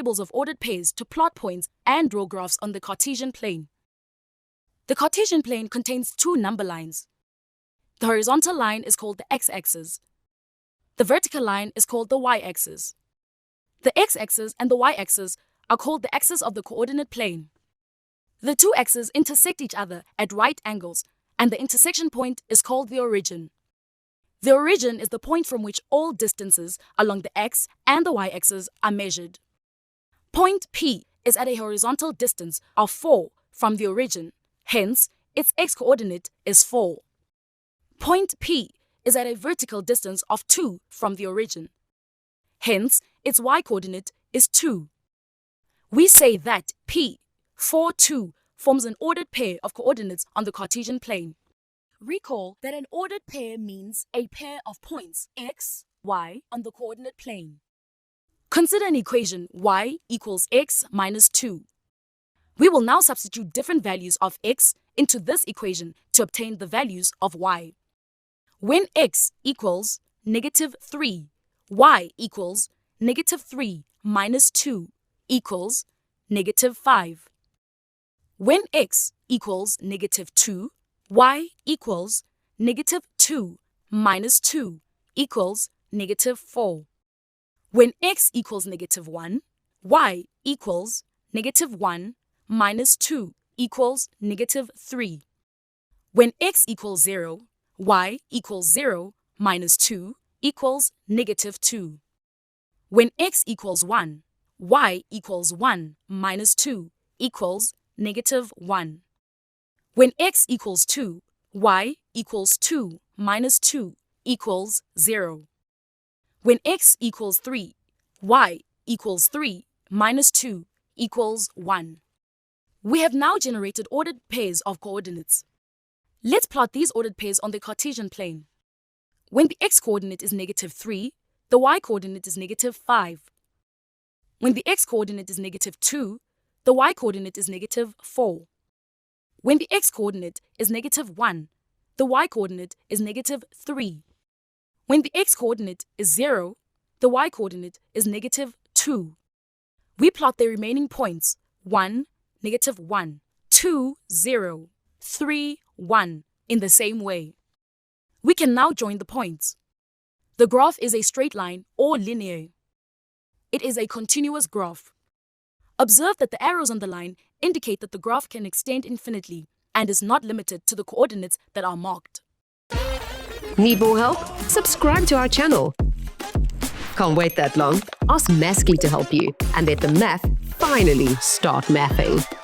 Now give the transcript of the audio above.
tables of ordered pairs to plot points and draw graphs on the Cartesian plane. The Cartesian plane contains two number lines. The horizontal line is called the x-axis. The vertical line is called the y-axis. The x-axis and the y-axis are called the axes of the coordinate plane. The two axes intersect each other at right angles, and the intersection point is called the origin. The origin is the point from which all distances along the x and the y-axis are measured. Point P is at a horizontal distance of 4 from the origin, hence its x-coordinate is 4. Point P is at a vertical distance of 2 from the origin, hence its y-coordinate is 2. We say that P, 4, 2 forms an ordered pair of coordinates on the Cartesian plane. Recall that an ordered pair means a pair of points x, y on the coordinate plane. Consider an equation y equals x minus 2. We will now substitute different values of x into this equation to obtain the values of y. When x equals negative 3, y equals negative 3 minus 2 equals negative 5. When x equals negative 2, y equals negative 2 minus 2 equals negative 4. When x equals negative 1, y equals negative 1 minus 2 equals negative 3. When x equals 0, y equals 0 minus 2 equals negative 2. When x equals 1, y equals 1 minus 2 equals negative 1. When x equals 2, y equals 2 minus 2 equals 0. When x equals 3, y equals 3 minus 2 equals 1. We have now generated ordered pairs of coordinates. Let's plot these ordered pairs on the Cartesian plane. When the x-coordinate is negative 3, the y-coordinate is negative 5. When the x-coordinate is negative 2, the y-coordinate is negative 4. When the x-coordinate is negative 1, the y-coordinate is negative 3. When the x-coordinate is 0, the y-coordinate is negative 2. We plot the remaining points 1, negative 1, 2, 0, 3, 1 in the same way. We can now join the points. The graph is a straight line or linear. It is a continuous graph. Observe that the arrows on the line indicate that the graph can extend infinitely and is not limited to the coordinates that are marked. Need more help? Subscribe to our channel. Can't wait that long? Ask Maskly to help you and let the math finally start mathing.